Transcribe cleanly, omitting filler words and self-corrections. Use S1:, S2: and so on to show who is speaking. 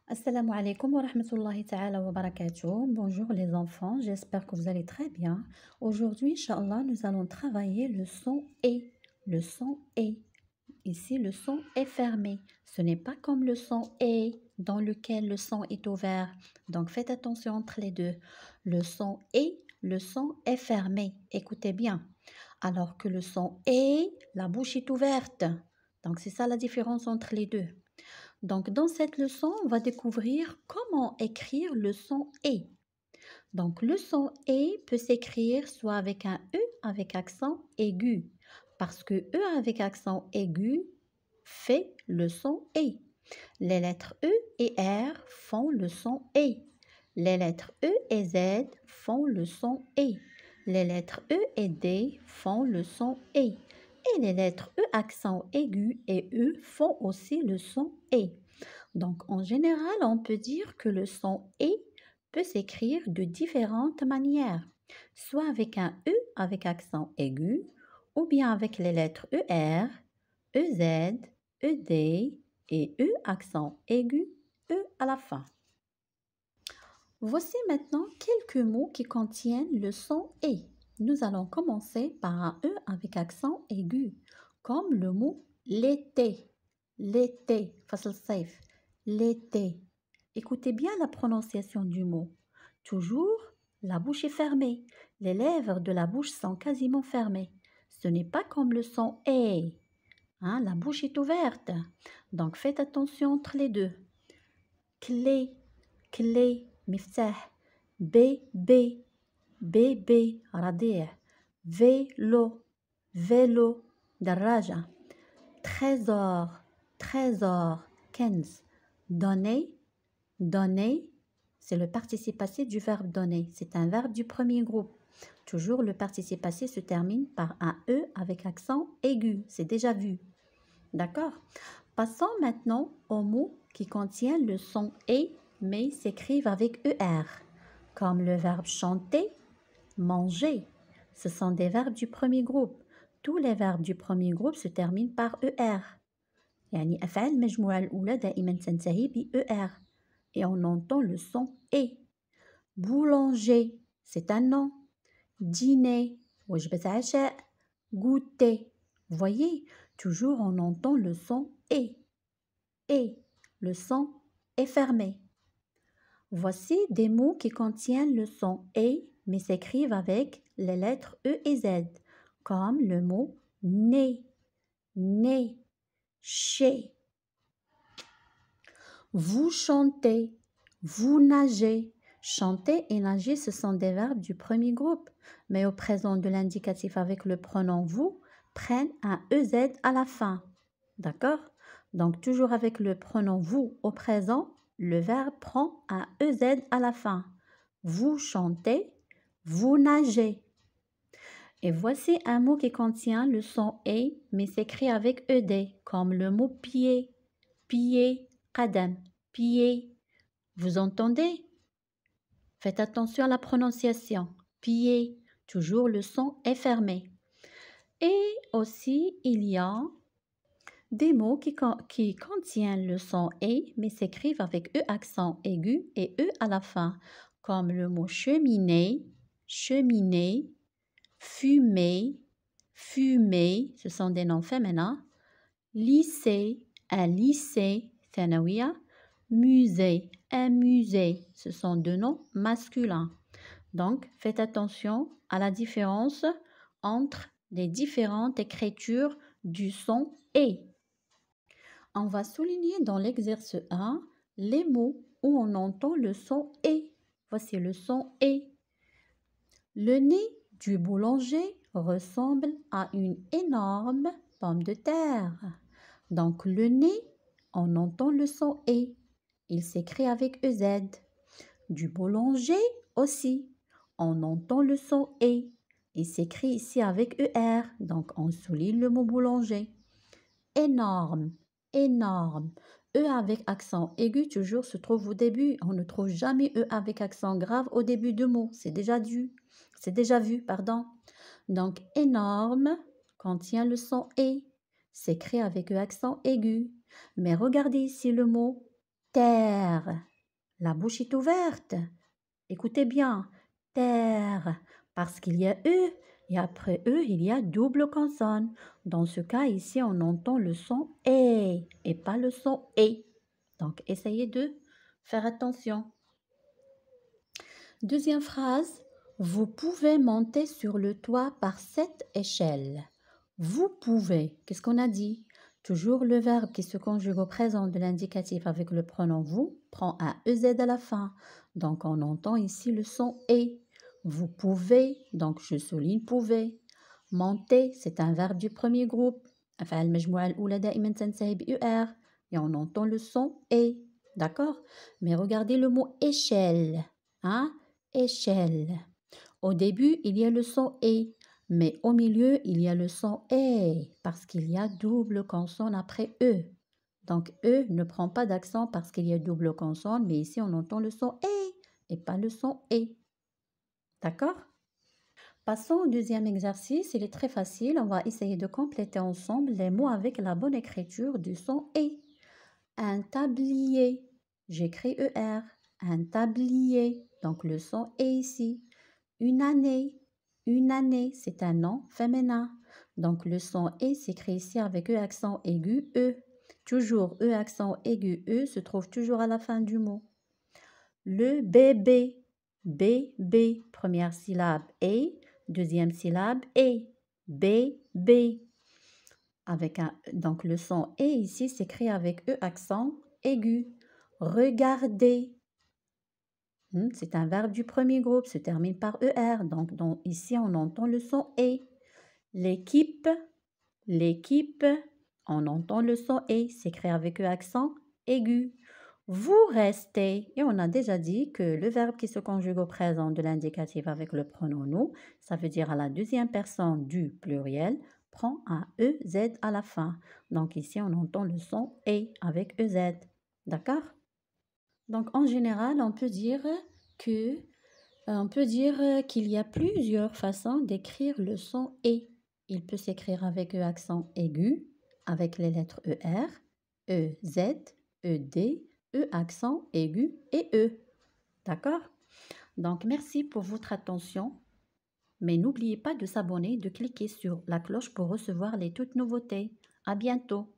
S1: Assalamu alaikum wa rahmatullahi ta'ala wa barakatuh. Bonjour les enfants, j'espère que vous allez très bien. Aujourd'hui, Inch'Allah, nous allons travailler le son E. Le son E. Ici, le son est fermé. Ce n'est pas comme le son E dans lequel le son est ouvert. Donc, faites attention entre les deux. Le son E, le son est fermé. Écoutez bien. Alors que le son E, la bouche est ouverte. Donc, c'est ça la différence entre les deux. Donc, dans cette leçon, on va découvrir comment écrire le son E. Donc, le son E peut s'écrire soit avec un E avec accent aigu, parce que E avec accent aigu fait le son E. Les lettres E et R font le son E. Les lettres E et Z font le son E. Les lettres E et D font le son E. Et les lettres E accent aigu et E font aussi le son E. Donc, en général, on peut dire que le son E peut s'écrire de différentes manières, soit avec un E avec accent aigu, ou bien avec les lettres ER, EZ, ED et E accent aigu, E à la fin. Voici maintenant quelques mots qui contiennent le son E. Nous allons commencer par un E avec accent aigu, comme le mot l'été, l'été, fasl saif, l'été. Écoutez bien la prononciation du mot. Toujours, la bouche est fermée. Les lèvres de la bouche sont quasiment fermées. Ce n'est pas comme le son E. Hein, la bouche est ouverte. Donc faites attention entre les deux. Clé, clé, مفتاح. bébé, bébé, رضيع. vélo, vélo, دراجة. trésor, trésor, كنز. donner, donner, c'est le participe passé du verbe donner. C'est un verbe du premier groupe. Toujours le participe passé se termine par un E avec accent aigu. C'est déjà vu. D'accord? Passons maintenant aux mots qui contiennent le son E mais s'écrivent avec ER, comme le verbe chanter, manger. Ce sont des verbes du premier groupe. Tous les verbes du premier groupe se terminent par ER. يعني أفعال المجموعة الأولى دائما تنتهي ب-ER. Et on entend le son E. Boulanger, c'est un nom. Dîner, وجبة عشاء. Goûter. Voyez, toujours on entend le son E. Et le son est fermé. Voici des mots qui contiennent le son E mais s'écrivent avec les lettres E et Z, comme le mot né, né, chez. Vous chantez, vous nagez. Chanter et nager, ce sont des verbes du premier groupe, mais au présent de l'indicatif avec le pronom vous prennent un EZ à la fin. D'accord? Donc, toujours avec le pronom vous au présent, le verbe prend un EZ à la fin. Vous chantez, vous nagez. Et voici un mot qui contient le son E, mais s'écrit avec ED, comme le mot pied, pied, qadam, pied. Vous entendez? Faites attention à la prononciation. Pied, toujours le son est fermé. Et aussi, il y a des mots qui contiennent le son E, mais s'écrivent avec E accent aigu et E à la fin, comme le mot cheminée, cheminée, fumée, fumée, ce sont des noms féminins, lycée, un lycée, ثانوية, musée, un musée, ce sont deux noms masculins. Donc, faites attention à la différence entre les différentes écritures du son E. On va souligner dans l'exercice 1 les mots où on entend le son E. Voici le son E. Le nez du boulanger ressemble à une énorme pomme de terre. Donc le nez, on entend le son E. Il s'écrit avec EZ. Du boulanger aussi, on entend le son E. Il s'écrit ici avec ER. Donc on souligne le mot boulanger. Énorme, énorme. E avec accent aigu toujours se trouve au début. On ne trouve jamais E avec accent grave au début de mot. C'est déjà vu, pardon. Donc, énorme contient le son E. S'écrit avec E accent aigu. Mais regardez ici le mot terre. La bouche est ouverte. Écoutez bien, terre, parce qu'il y a E et après E, il y a double consonne. Dans ce cas, ici, on entend le son E et pas le son E. Donc, essayez de faire attention. Deuxième phrase, vous pouvez monter sur le toit par cette échelle. Vous pouvez, qu'est-ce qu'on a dit? Toujours le verbe qui se conjugue au présent de l'indicatif avec le pronom vous prend un EZ à la fin. Donc on entend ici le son E. Vous pouvez, donc je souligne pouvez. Monter, c'est un verbe du premier groupe. أفعال المجموعة الأولى دائما تنتهي بUR et on entend le son E. D'accord? Mais regardez le mot échelle. Hein? Échelle. Au début, il y a le son E, mais au milieu, il y a le son E, parce qu'il y a double consonne après E. Donc, E ne prend pas d'accent parce qu'il y a double consonne, mais ici, on entend le son E et pas le son E. D'accord? Passons au deuxième exercice. Il est très facile. On va essayer de compléter ensemble les mots avec la bonne écriture du son E. Un tablier. J'écris ER. Un tablier. Donc, le son est ici. Une année, c'est un nom féminin. Donc, le son E s'écrit ici avec E accent aigu E. Toujours E accent aigu E se trouve toujours à la fin du mot. Le bébé, B, première syllabe E, deuxième syllabe E, bébé. Donc, le son E ici s'écrit avec E accent aigu. Regarder. C'est un verbe du premier groupe, se termine par ER. Donc, ici, on entend le son E. L'équipe, on entend le son E, s'écrit avec E accent aigu. Vous restez, et on a déjà dit que le verbe qui se conjugue au présent de l'indicatif avec le pronom nous, ça veut dire à la deuxième personne du pluriel, prend un EZ à la fin. Donc, ici, on entend le son E avec EZ. D'accord? Donc, en général, on peut dire qu'il y a plusieurs façons d'écrire le son E. Il peut s'écrire avec E accent aigu, avec les lettres ER, EZ, ED, E accent aigu et E. D'accord? Donc, merci pour votre attention. Mais n'oubliez pas de s'abonner et de cliquer sur la cloche pour recevoir les toutes nouveautés. À bientôt!